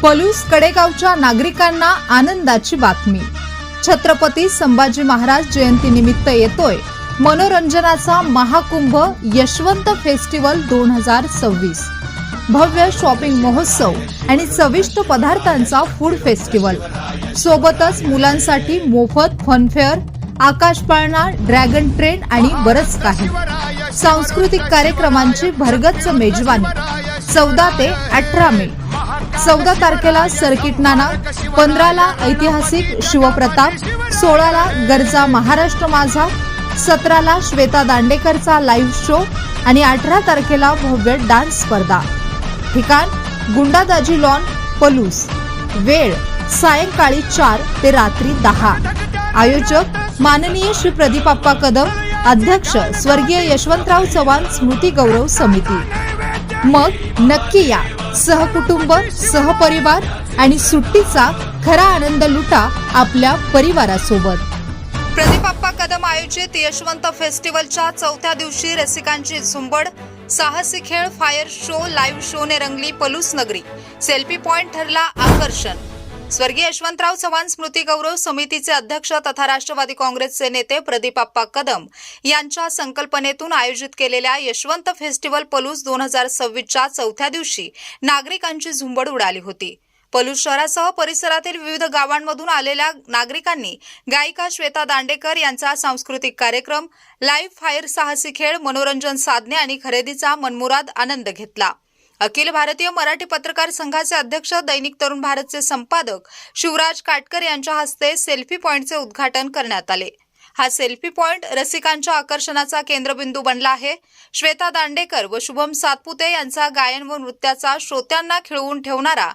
पलूस कडेगावच्या नागरिकांना आनंदाची बातमी। छत्रपती संभाजी महाराज जयंतीनिमित्त येतोय मनोरंजनाचा महाकुंभ यशवंत फेस्टिवल 2026। भव्य शॉपिंग महोत्सव आणि चविष्ट पदार्थांचा फूड फेस्टिवल, सोबतच मुलांसाठी मोफत फनफेअर, आकाश पाळणा, ड्रॅगन ट्रेन आणि बरंच काही। सांस्कृतिक कार्यक्रमांची भरगच्च मेजवानी। 14 ते 18 मे। 14 तारखेला सर्किट नाना, 15 ला ऐतिहासिक शिवप्रताप, 16 ला गरजा महाराष्ट्र माझा, 17 ला श्वेता दांडेकरचा लाईव्ह शो आणि 18 तारखेला भव्य डान्स स्पर्धा। ठिकाण गुंडादाजी लॉन, पलूस। वेळ सायंकाळी 4 ते रात्री 10। आयोजक माननीय श्री प्रदीप कदम, अध्यक्ष स्वर्गीय यशवंतराव चव्हाण स्मृती गौरव समिती। मग नक्की या, सहकुटुंब, सहपरिवार आणि सुट्टीचा खरा आनंद लुटा आपल्या परिवारासोबत। प्रदीप कदम आयोजित यशवंत फेस्टिवलच्या 4थ्या दिवशी रसिकांची झुंबड। साहसी खेळ, फायर शो, लाईव्ह शोने रंगली पलूस नगरी। सेल्फी पॉइंट ठरला आकर्षण। स्वर्गीय यशवंतराव चव्हाण स्मृती गौरव समितीचे अध्यक्ष तथा राष्ट्रवादी काँग्रेसचे नेते प्रदीप कदम यांच्या संकल्पनेतून आयोजित केलेल्या यशवंत फेस्टिवल पलूस 2026च्या 4थ्या दिवशी नागरिकांची झुंबड उडाली होती। पलूस शहरासह परिसरातील विविध गावांमधून आलेल्या नागरिकांनी गायिका श्वेता दांडेकर यांचा सांस्कृतिक कार्यक्रम, लाईव्ह फायर, साहसी खेळ, मनोरंजन साधने आणि खरेदीचा मनमुराद आनंद घेतला। अखिल भारतीय मराठी पत्रकार संघाचे अध्यक्ष, दैनिक तरुण भारतचे संपादक शिवराज काटकर यांच्या हस्ते सेल्फी पॉइंटचे उद्घाटन करण्यात आले। हा सेल्फी पॉइंट रसिकांच्या आकर्षणाचा केंद्रबिंदू बनला आहे। श्वेता दांडेकर व शुभम सातपुते यांचा गायन व नृत्याचा श्रोत्यांना खिळवून ठेवणारा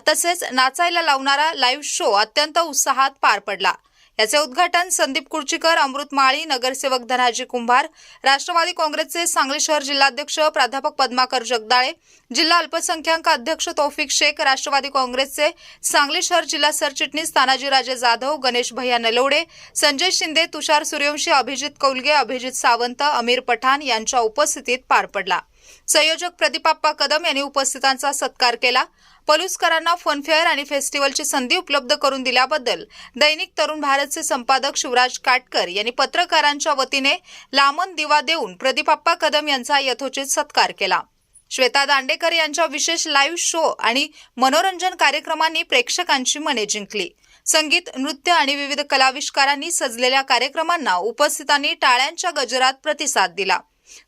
तसेच नाचायला लावणारा लाईव्ह शो अत्यंत उत्साहात पार पडला। याचे उद्घाटन संदीप कुर्चीकर, अमृत माळी, नगरसेवक धनाजी कुंभार, राष्ट्रवादी काँग्रेसचे सांगली शहर जिल्हाध्यक्ष प्राध्यापक पद्माकर जगदाळे, जिल्हा अल्पसंख्याक अध्यक्ष तौफिक शेख, राष्ट्रवादी काँग्रेसचे सांगली शहर जिल्हा सरचिटणीस तानाजीराजे जाधव, गणेश भैया नलवडे, संजय शिंदे, तुषार सूर्यवंशी, अभिजित कौलगे, अभिजित सावंत, अमीर पठाण यांच्या उपस्थितीत पार पडला। संयोजक प्रदीप कदम यांनी उपस्थितांचा सत्कार केला। पलूसकरांना फनफेअर आणि फेस्टिवलची संधी उपलब्ध करून दिल्याबद्दल दैनिक तरुण भारतचे संपादक शिवराज काटकर यांनी पत्रकारांच्या वतीने लांबून दिवा देऊन प्रदीप कदम यांचा यथोचित सत्कार केला। श्वेता दांडेकर यांच्या विशेष लाईव्ह शो आणि मनोरंजन कार्यक्रमांनी प्रेक्षकांची मने जिंकली। संगीत, नृत्य आणि विविध कलाविष्कारांनी सजलेल्या कार्यक्रमांना उपस्थितांनी टाळ्यांच्या गजरात प्रतिसाद दिला।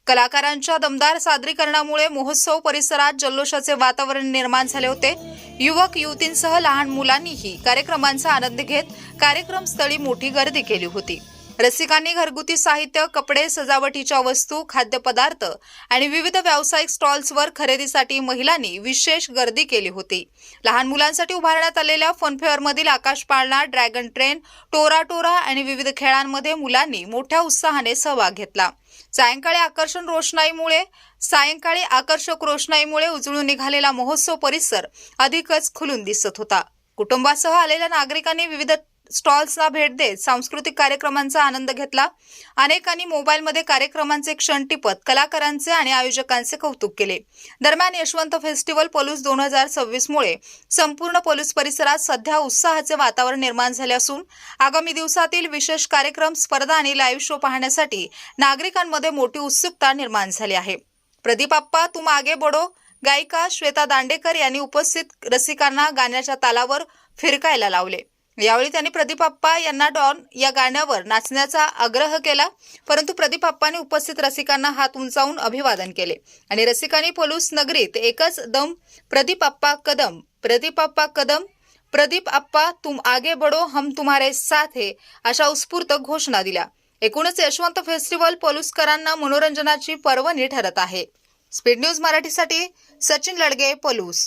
कलाकारांच्या दमदार सादरीकरणामुळे महोत्सव परिसरात जल्लोषाचे वातावरण निर्माण झाले होते। युवक युवतींसह लहान मुलांनीही कार्यक्रमांचा आनंद घेत कार्यक्रमस्थळी मोठी गर्दी केली होती। रसिकांनी घरगुती साहित्य, कपडे, सजावटीच्या वस्तू, खाद्यपदार्थ आणि विविध व्यावसायिक स्टॉल्सवर खरेदीसाठी महिलांनी विशेष गर्दी केली होती। लहान मुलांसाठी उभारण्यात आलेल्या फनफेअरमधील आकाश पाळणा, ड्रॅगन ट्रेन, टोरा आणि विविध खेळांमध्ये मुलांनी मोठ्या उत्साहाने सहभाग घेतला। सायंकाळी आकर्षक रोषणाईमुळे उजळून निघालेला महोत्सव परिसर अधिकच खुलून दिसत होता। कुटुंबासह आलेल्या नागरिकांनी विविध स्टॉल्सना भेट देत सांस्कृतिक कार्यक्रमांचा आनंद घेतला। अनेकांनी मोबाईलमध्ये कार्यक्रमांचे क्षण टिपत कलाकारांचे आणि आयोजकांचे कौतुक केले। दरम्यान यशवंत फेस्टिवल पलूस 2026 मुळे संपूर्ण पलूस परिसरात सध्या उत्साहाचे वातावरण निर्माण झाले असून आगामी दिवसातील विशेष कार्यक्रम, स्पर्धा आणि लाईव्ह शो पाहण्यासाठी नागरिकांमध्ये मोठी उत्सुकता निर्माण झाली आहे। प्रदीप तुम आगे बढो गायिका श्वेता दांडेकर यांनी उपस्थित रसिकांना गाण्याच्या तालावर फिरकायला लावले। यावेळी त्यांनी प्रदीप यांना डॉन या गाण्यावर नाचण्याचा आग्रह केला, परंतु प्रदीप उपस्थित रसिकांना हात उंचावून अभिवादन केले आणि रसिकांनी पलूस नगरीत एकच दम प्रदीप कदम, प्रदीप तुम आगे बढो, हम तुम्हारे साथ है अशा उत्स्फूर्त घोषणा दिल्या। एकूणच यशवंत फेस्टिवल पलूसकरांना मनोरंजनाची पर्वणी ठरत आहे। स्पीड न्यूज मराठीसाठी सचिन लडगे, पलूस।